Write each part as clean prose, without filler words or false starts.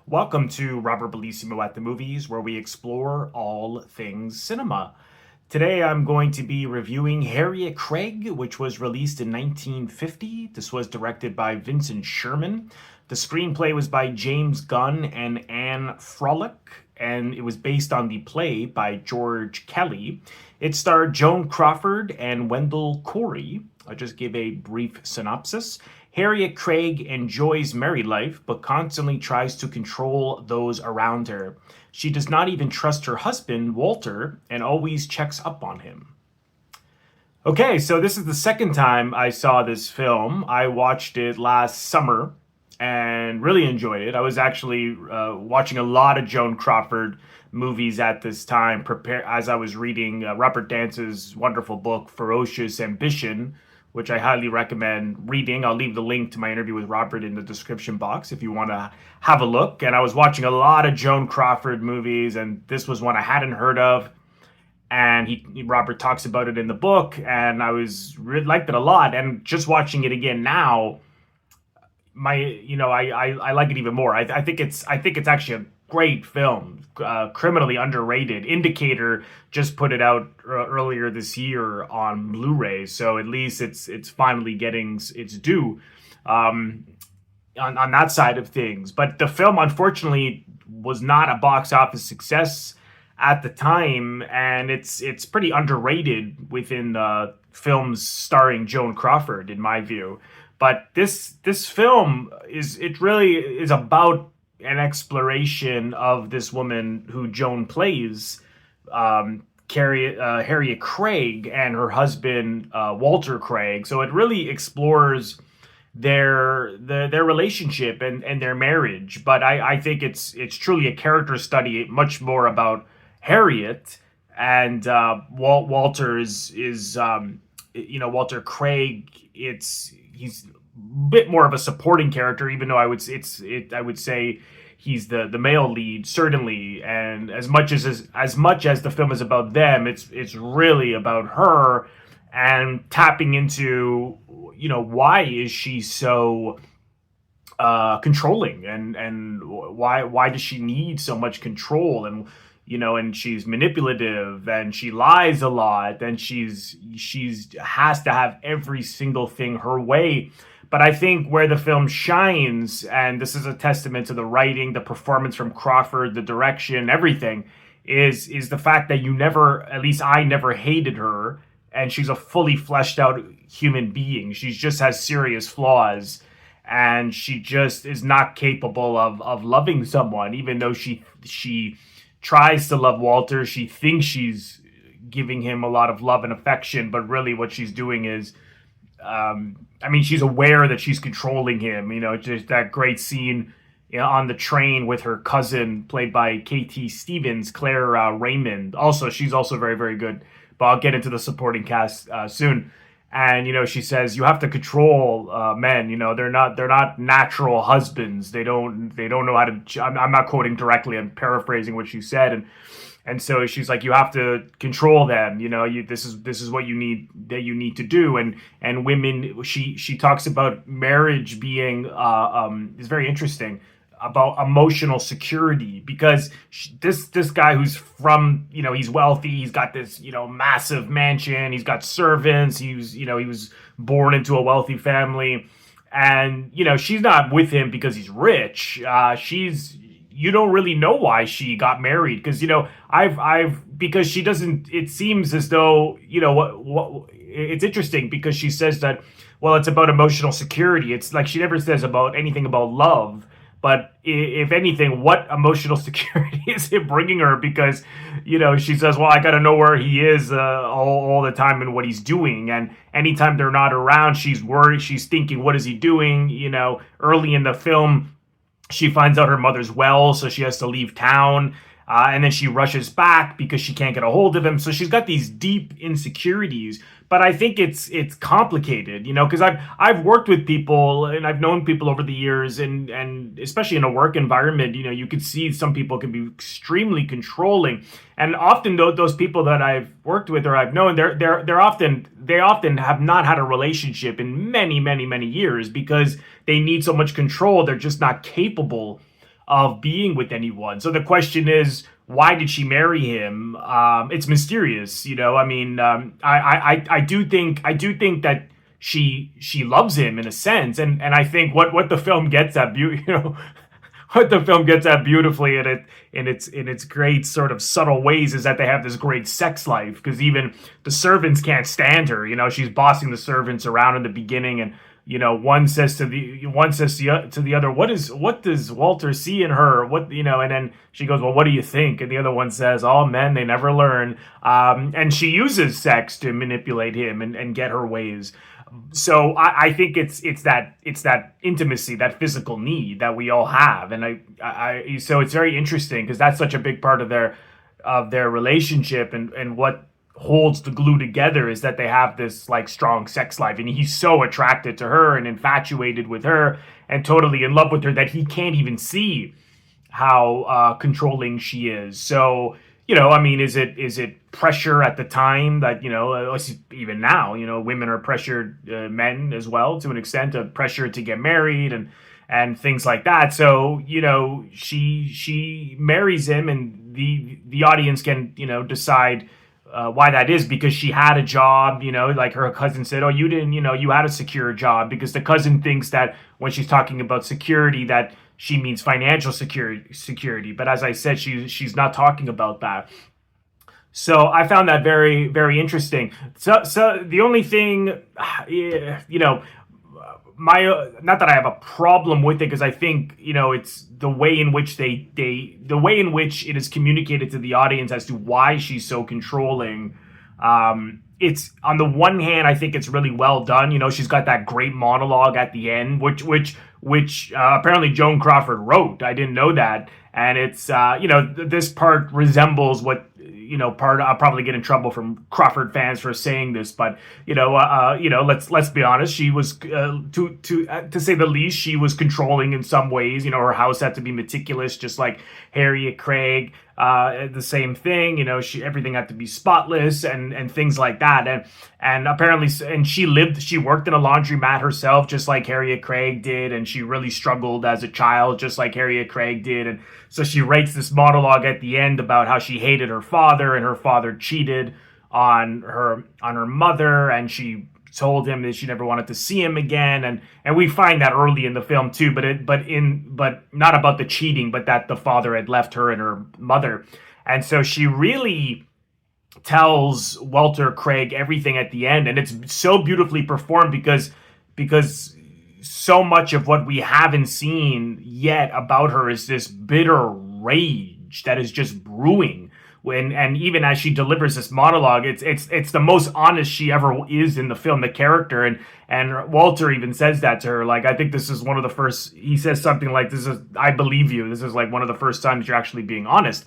Welcome to Robert Bellissimo at the Movies, where we explore all things cinema. Today I'm going to be reviewing Harriet Craig, which was released in 1950. This was directed by Vincent Sherman. The screenplay was by James Gunn and Anne Froelick, and it was based on the play by George Kelly. It starred Joan Crawford and Wendell Corey. I'll just give a brief synopsis. Harriet Craig enjoys married life, but constantly tries to control those around her. She does not even trust her husband, Walter, and always checks up on him. Okay, so this is the second time I saw this film. I watched it last summer and really enjoyed it. I was actually watching a lot of Joan Crawford movies at this time, as I was reading Robert Dance's wonderful book, Ferocious Ambition, which I highly recommend reading. I'll leave the link to my interview with Robert in the description box if you want to have a look. And I was watching a lot of Joan Crawford movies, and this was one I hadn't heard of. And Robert talks about it in the book, and I liked it a lot. And just watching it again now, I like it even more. I think it's actually a great film, criminally underrated. Indicator just put it out earlier this year on Blu-ray, so at least it's finally getting its due on that side of things. But the film, unfortunately, was not a box office success at the time, and it's pretty underrated within the films starring Joan Crawford, in my view. But this film really is about an exploration of this woman who Joan plays, Harriet Craig, and her husband Walter Craig. So it really explores their relationship and their marriage. But I think it's truly a character study, much more about Harriet, and Walter Walter Craig. He's a bit more of a supporting character, even though I would say he's the male lead, certainly. And as much as the film is about them, it's really about her, and tapping into why is she so controlling, and why does she need so much control, and she's manipulative, and she lies a lot, and she's has to have every single thing her way. But I think where the film shines, and this is a testament to the writing, the performance from Crawford, the direction, everything, is the fact that at least I never hated her, and she's a fully fleshed out human being. She just has serious flaws, and she just is not capable of loving someone, even though she tries to love Walter. She thinks she's giving him a lot of love and affection, but really what she's doing is, she's aware that she's controlling him. Just that great scene on the train with her cousin, played by K.T. Stevens, Claire Raymond. She's also very, very good, but I'll get into the supporting cast soon. And she says, you have to control men. They're not natural husbands. They don't know how to. I'm not quoting directly. I'm paraphrasing what she said, and so she's like, you have to control them. This is what you need to do. And women. She talks about marriage being is very interesting, about emotional security, because this guy who's from, he's wealthy, he's got this, massive mansion, he's got servants, he was born into a wealthy family, and she's not with him because he's rich. You don't really know why she got married, because because she doesn't. It seems as though what it's interesting, because she says that, well, it's about emotional security. It's like she never says about anything about love. But if anything, what emotional security is it bringing her? Because, she says, well, I got to know where he is all the time and what he's doing. And anytime they're not around, she's worried. She's thinking, what is he doing? Early in the film, she finds out her mother's well, so she has to leave town. And then she rushes back because she can't get a hold of him. So she's got these deep insecurities. But I think it's complicated, because I've worked with people, and I've known people over the years, and especially in a work environment, you could see some people can be extremely controlling, and often those people that I've worked with or I've known, they often have not had a relationship in many, many, many years, because they need so much control. They're just not capable of being with anyone. So the question is, why did she marry him? It's mysterious, you know. I mean, I do think that she loves him in a sense, and I think what the film gets at, you know, what the film gets at beautifully in its great sort of subtle ways is that they have this great sex life, because even the servants can't stand her. You know, she's bossing the servants around in the beginning, and you know, one says to the other, what does Walter see in her? What, you know, and then she goes, well, what do you think? And the other one says, all men, they never learn. And she uses sex to manipulate him and get her ways. So I think it's that intimacy, that physical need that we all have, and so it's very interesting because that's such a big part of their relationship, and what holds the glue together is that they have this like strong sex life, and he's so attracted to her and infatuated with her and totally in love with her that he can't even see how controlling she is. So, you know, I mean, is it pressure at the time that, you know, even now, you know, women are pressured, men as well, to an extent, of pressure to get married and things like that. So, you know, she marries him, and the audience can, you know, decide why that is, because she had a job, you know, like her cousin said, oh, you didn't, you know, you had a secure job, because the cousin thinks that when she's talking about security that she means financial security. But as I said, she's not talking about that. So I found that very, very interesting. So the only thing, you know, not that I have a problem with it, because I think, you know, it's the way in which the way in which it is communicated to the audience as to why she's so controlling. It's, on the one hand, I think it's really well done. You know, she's got that great monologue at the end, which apparently Joan Crawford wrote. I didn't know that. And it's, you know, this part resembles what, you know, I'll probably get in trouble from Crawford fans for saying this, but, you know, let's be honest. She was, to say the least, she was controlling in some ways. You know, her house had to be meticulous, just like Harriet Craig. The same thing, you know, everything had to be spotless and things like that. And apparently, and she worked in a laundromat herself, just like Harriet Craig did. And she really struggled as a child, just like Harriet Craig did. And so she writes this monologue at the end about how she hated her father, and her father cheated on her mother, and she told him that she never wanted to see him again, and we find that early in the film too, but not about the cheating, but that the father had left her and her mother. And so she really tells Walter Craig everything at the end, and it's so beautifully performed because so much of what we haven't seen yet about her is this bitter rage that is just brewing. And even as she delivers this monologue, it's the most honest she ever is in the film, the character. And Walter even says that to her. Like, I think this is one of the first, he says something like, I believe you. This is like one of the first times you're actually being honest.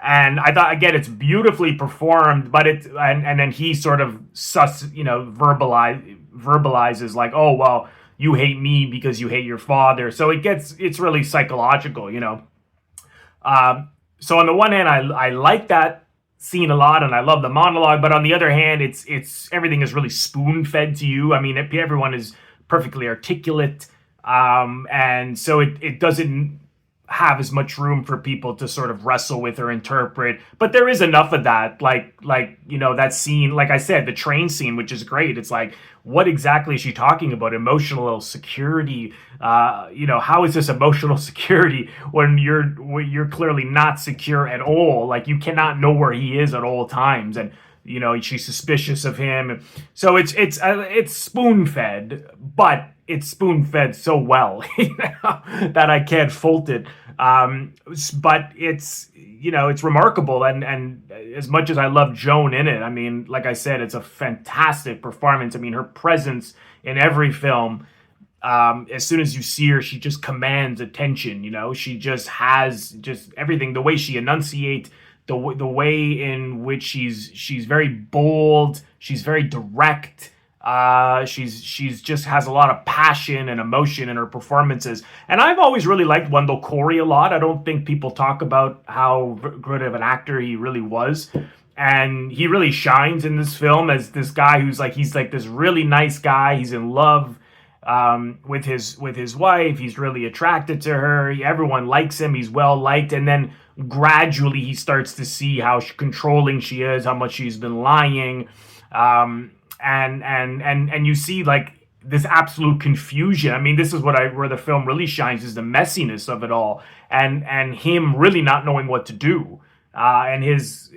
And I thought, again, it's beautifully performed, but and then he sort of verbalizes like, oh, well, you hate me because you hate your father. So it's really psychological, you know. So on the one hand, I like that scene a lot, and I love the monologue. But on the other hand, it's everything is really spoon fed to you. I mean, everyone is perfectly articulate, and so it doesn't have as much room for people to sort of wrestle with or interpret. But there is enough of that, like you know, that scene, like I said, the train scene, which is great. It's like, what exactly is she talking about? Emotional security. You know, how is this emotional security when you're clearly not secure at all? Like, you cannot know where he is at all times, and you know, she's suspicious of him. So it's spoon fed, but it's spoon fed so well, you know, that I can't fault it. But it's, you know, it's remarkable, and as much as I love Joan in it, I mean, like I said, it's a fantastic performance. I mean, her presence in every film, as soon as you see her, she just commands attention. You know, she just has just everything. The way she enunciates, the way in which she's very bold, she's very direct. She's just has a lot of passion and emotion in her performances. And I've always really liked Wendell Corey a lot. I don't think people talk about how good of an actor he really was. And he really shines in this film as this guy he's like this really nice guy. He's in love, with his wife. He's really attracted to her. Everyone likes him. He's well liked, and then gradually he starts to see how controlling she is, how much she's been lying, and you see like this absolute confusion. I mean, this is where the film really shines, is the messiness of it all, and him really not knowing what to do, and his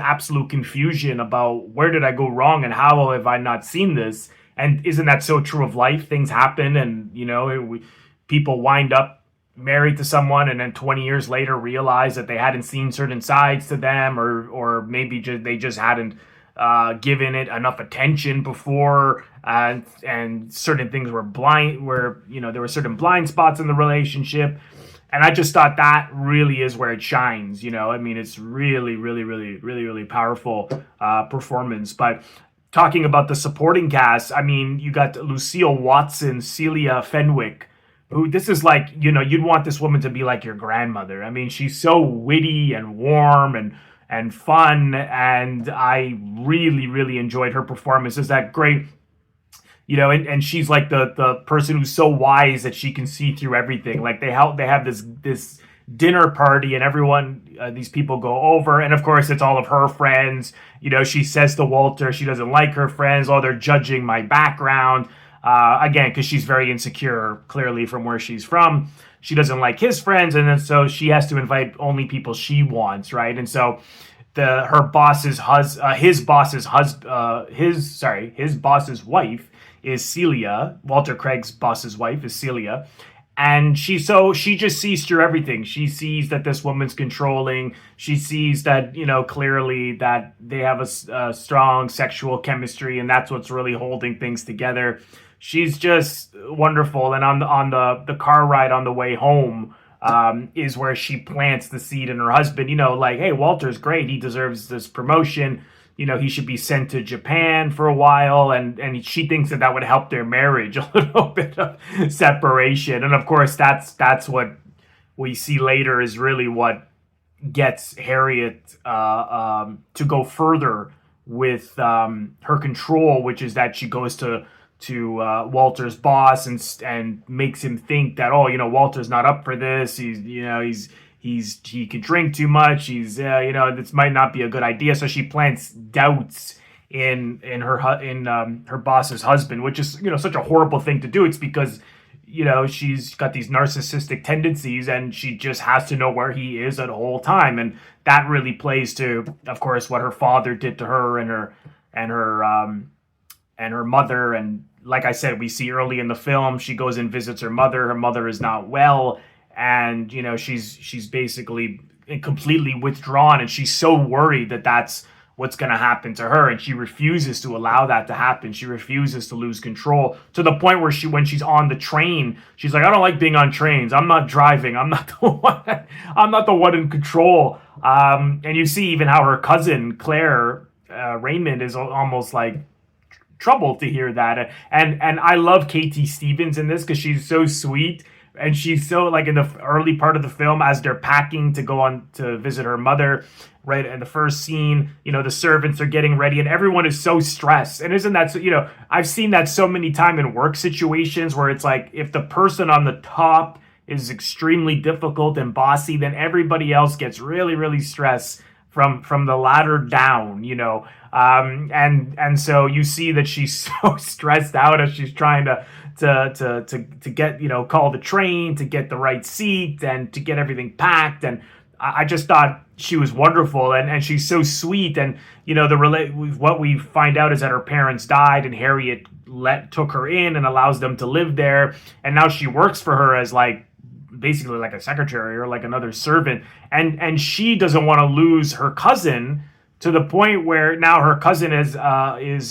absolute confusion about where did I go wrong and how have I not seen this. And isn't that so true of life? Things happen, and people wind up married to someone, and then 20 years later realize that they hadn't seen certain sides to them, or maybe they just hadn't given it enough attention before, and certain things were blind, where there were certain blind spots in the relationship. And I just thought that really is where it shines. I mean, it's really, really, really, really, really powerful performance. But talking about the supporting cast, I mean, you got Lucille Watson, Celia Fenwick, who, this is like, you'd want this woman to be like your grandmother. I mean, she's so witty and warm and fun, and I really, really enjoyed her performance. Is that great? And she's like the person who's so wise that she can see through everything. Like they have this dinner party, and everyone, these people go over, and of course it's all of her friends. She says to Walter she doesn't like her friends. Oh, they're judging my background, again, because she's very insecure, clearly, from where she's from. She doesn't like his friends, and then so she has to invite only people she wants, right? And so his boss's wife is Celia. Walter Craig's boss's wife is Celia. And she just sees through everything. She sees that this woman's controlling. She sees that, clearly that they have a strong sexual chemistry, and that's what's really holding things together. She's just wonderful. And on the car ride on the way home, is where she plants the seed in her husband, like, hey, Walter's great. He deserves this promotion. He should be sent to Japan for a while, and she thinks that would help their marriage, a little bit of separation. And of course, that's what we see later is really what gets Harriet to go further with her control, which is that she goes to Walter's boss and makes him think that, Walter's not up for this. He could drink too much. This might not be a good idea. So she plants doubts in her boss's husband, which is such a horrible thing to do. It's because she's got these narcissistic tendencies, and she just has to know where he is at the whole time, and that really plays to, of course, what her father did to her and her mother. And like I said, we see early in the film she goes and visits her mother. Her mother is not well. And, she's basically completely withdrawn, and she's so worried that that's what's going to happen to her. And she refuses to allow that to happen. She refuses to lose control, to the point where when she's on the train, she's like, I don't like being on trains. I'm not driving. I'm not the one in control. And you see even how her cousin, Claire Raymond, is almost like troubled to hear that. And I love Katie Stevens in this because she's so sweet. And she's so, like, in the early part of the film, as they're packing to go on to visit her mother, right? In the first scene, the servants are getting ready, and everyone is so stressed. And isn't that so, I've seen that so many times in work situations where it's like, if the person on the top is extremely difficult and bossy, then everybody else gets really, really stressed from the ladder down, and so you see that she's so stressed out as she's trying to get, call the train, to get the right seat, and to get everything packed. And I just thought she was wonderful, and she's so sweet. And what we find out is that her parents died, and Harriet took her in and allows them to live there, and now she works for her as basically like a secretary or like another servant, and she doesn't want to lose her cousin, to the point where now her cousin is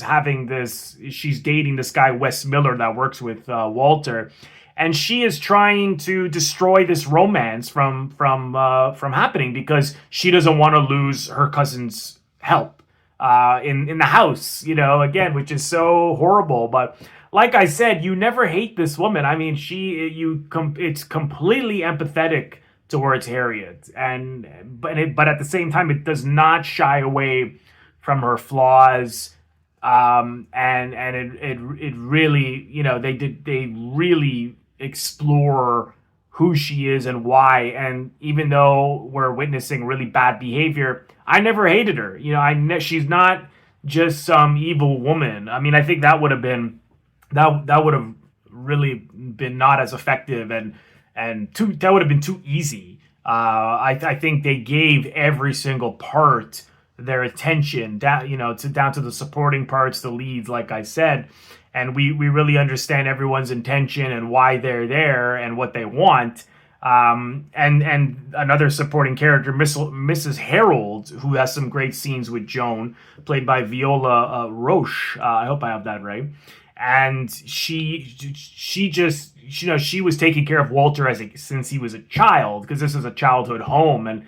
having this. She's dating this guy Wes Miller that works with Walter, and she is trying to destroy this romance from happening, because she doesn't want to lose her cousin's help in the house. Again, which is so horrible. But like I said, you never hate this woman. I mean, it's completely empathetic towards Harriet, but at the same time, it does not shy away from her flaws. And it really, they really explore who she is and why. And even though we're witnessing really bad behavior, I never hated her. She's not just some evil woman. I mean, I think that would have been that would have really been not as effective, and that would have been too easy. I think they gave every single part their attention down, down to the supporting parts, the leads, like I said, and we really understand everyone's intention and why they're there and what they want. And another supporting character, Mrs. Harold, who has some great scenes with Joan, played by Viola Roche. I hope I have that right. And she just, she was taking care of Walter since he was a child, because this is a childhood home, and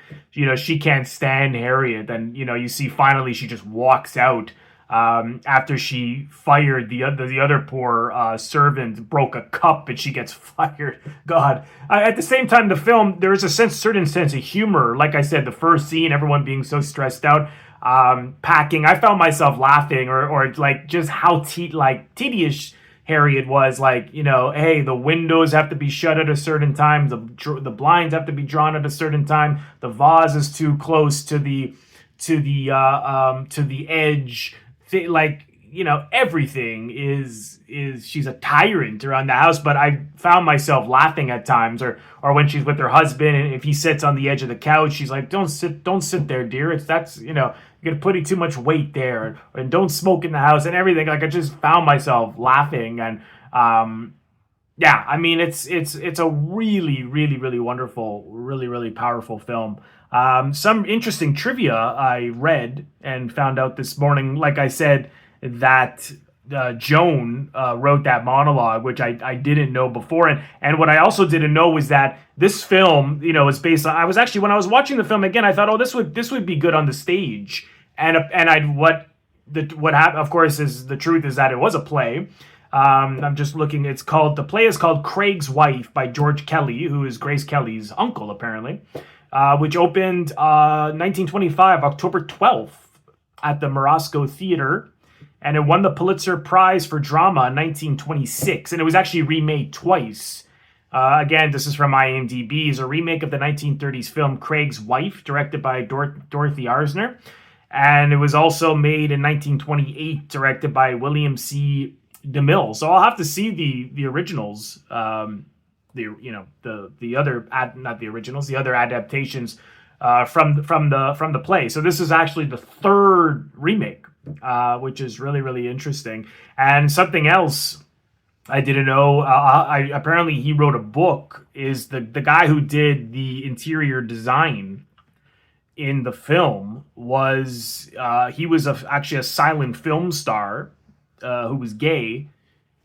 she can't stand Harriet. And you see finally she just walks out after she fired the other poor servant, broke a cup, and she gets fired. God. At the same time, the film, there is a certain sense of humor. Like I said, the first scene, everyone being so stressed out, packing, I found myself laughing, or like just how tedious Harriet was. Like, hey, the windows have to be shut at a certain time, the blinds have to be drawn at a certain time, the vase is too close to the edge. Everything is she's a tyrant around the house. But I found myself laughing at times, or when she's with her husband, and if he sits on the edge of the couch, she's like, don't sit there, dear, you're putting too much weight there, and don't smoke in the house and everything. Like, I just found myself laughing. And yeah, I mean, it's a really, really, really wonderful, really, really powerful film. Some interesting trivia I read and found out this morning, like I said, that Joan wrote that monologue, which I didn't know before. And what I also didn't know was that this film, is based on, when I was watching the film again, I thought, oh, this would be good on the stage. What happened, of course, is the truth is that it was a play. I'm just looking. The play is called Craig's Wife by George Kelly, who is Grace Kelly's uncle, apparently, which opened 1925, October 12th, at the Morosco Theater. And it won the Pulitzer Prize for Drama in 1926. And it was actually remade twice. Again, this is from IMDb. It's a remake of the 1930s film Craig's Wife, directed by Dorothy Arzner. And it was also made in 1928, directed by William C. DeMille. So I'll have to see the originals, the other not the originals, the other adaptations from the play. So this is actually the third remake, which is really, really interesting. And something else I didn't know, apparently he wrote a book. Is the guy who did the interior design in the film was actually a silent film star who was gay.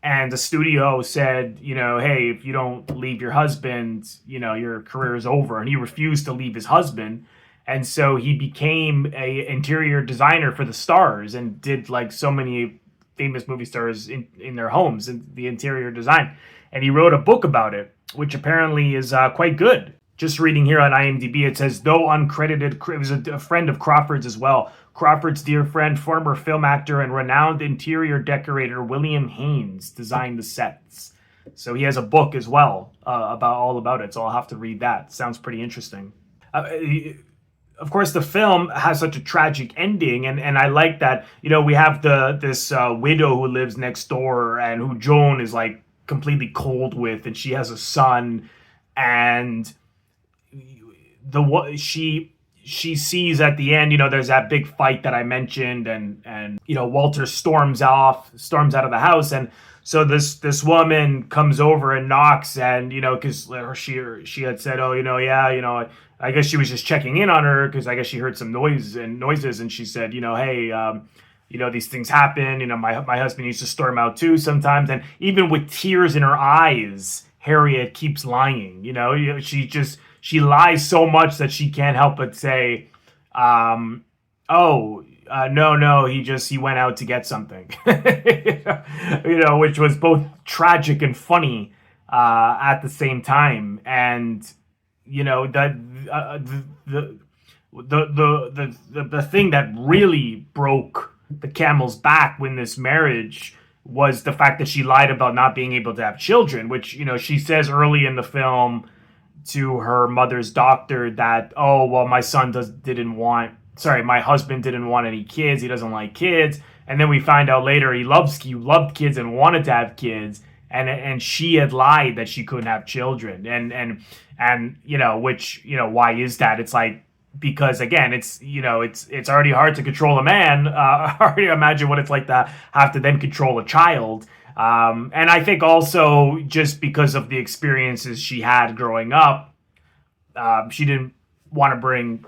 And the studio said, hey, if you don't leave your husband, your career is over. And he refused to leave his husband. And so he became a interior designer for the stars, and did like so many famous movie stars in their homes, in the interior design. And he wrote a book about it, which apparently is quite good. Just reading here on IMDb, it says, though uncredited, it was a friend of Crawford's as well. Crawford's dear friend, former film actor and renowned interior decorator William Haynes designed the sets. So he has a book as well all about it. So I'll have to read that. Sounds pretty interesting. Of course, the film has such a tragic ending, and I like that. We have this widow who lives next door, and who Joan is like completely cold with, and she has a son, and she sees at the end, there's that big fight that I mentioned, and Walter storms out of the house, and so this woman comes over and knocks, and because she had said, oh, yeah, I guess she was just checking in on her, because I guess she heard some noises, and she said, hey, these things happen. My husband used to storm out too sometimes, and even with tears in her eyes, Harriet keeps lying. She lies so much that she can't help but say, no, he went out to get something, which was both tragic and funny at the same time. And the thing that really broke the camel's back when this marriage was the fact that she lied about not being able to have children, which, you know, she says early in the film to her mother's doctor that, oh, well, my husband didn't want any kids. He doesn't like kids. And then we find out later he loved kids and wanted to have kids. And she had lied that she couldn't have children. And you know, which, you know, why is that? It's like, because again, it's, you know, it's already hard to control a man. Already imagine what it's like to have to then control a child. And I think also just because of the experiences she had growing up, she didn't want to bring,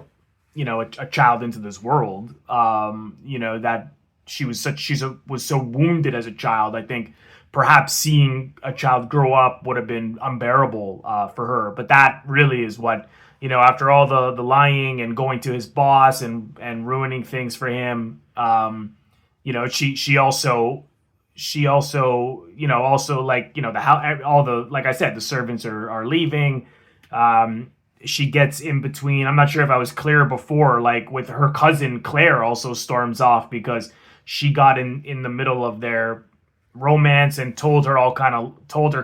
you know, a child into this world. You know, that she was so wounded as a child. I think perhaps seeing a child grow up would have been unbearable for her. But that really is what, you know, after all the lying and going to his boss and ruining things for him, you know, she also, you know, also, like, you know, like I said, the servants are leaving. She gets in between. I'm not sure if I was clear before, like with her cousin Claire also storms off because she got in the middle of their romance and told her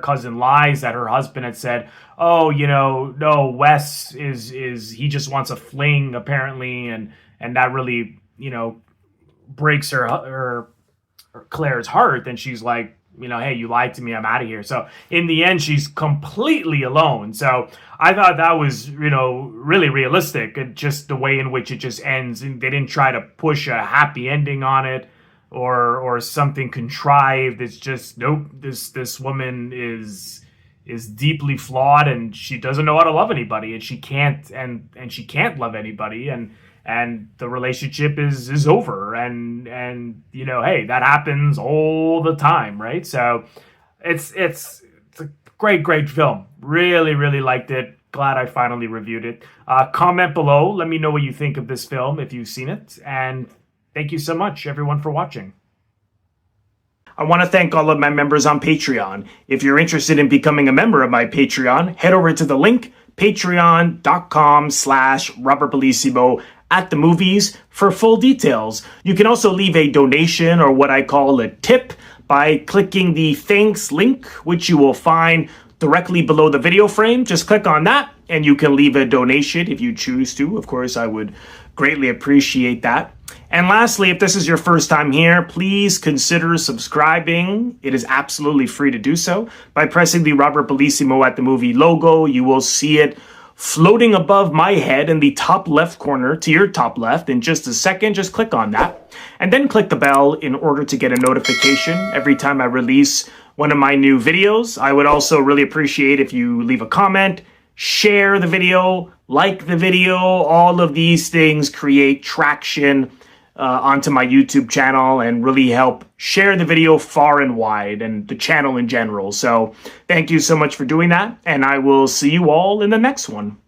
cousin lies that her husband had said, oh, you know, no, Wes is he just wants a fling apparently, and that really, you know, breaks her Claire's heart. And she's like, you know, hey, you lied to me, I'm out of here. So in the end, she's completely alone. So I thought that was, you know, really realistic, and just the way in which it just ends. And they didn't try to push a happy ending on it or something contrived. It's just, nope, this woman is deeply flawed, and she doesn't know how to love anybody, and she can't love anybody, and the relationship is over, and you know, hey, that happens all the time, right? So it's a great film. Really liked it. Glad I finally reviewed it. Comment below, let me know what you think of this film if you've seen it, and thank you so much, everyone, for watching. I want to thank all of my members on Patreon. If you're interested in becoming a member of my Patreon, head over to the link, patreon.com/Robert Bellissimo at the movies for full details. You can also leave a donation, or what I call a tip, by clicking the thanks link, which you will find directly below the video frame. Just click on that and you can leave a donation if you choose to. Of course, I would greatly appreciate that. And lastly, if this is your first time here, please consider subscribing. It is absolutely free to do so. By pressing the Robert Bellissimo at the movie logo, you will see it floating above my head in the top left corner to your top left. In just a second, just click on that. And then click the bell in order to get a notification every time I release one of my new videos. I would also really appreciate if you leave a comment, share the video, like the video. All of these things create traction onto my YouTube channel and really help share the video far and wide, and the channel in general. So thank you so much for doing that, and I will see you all in the next one.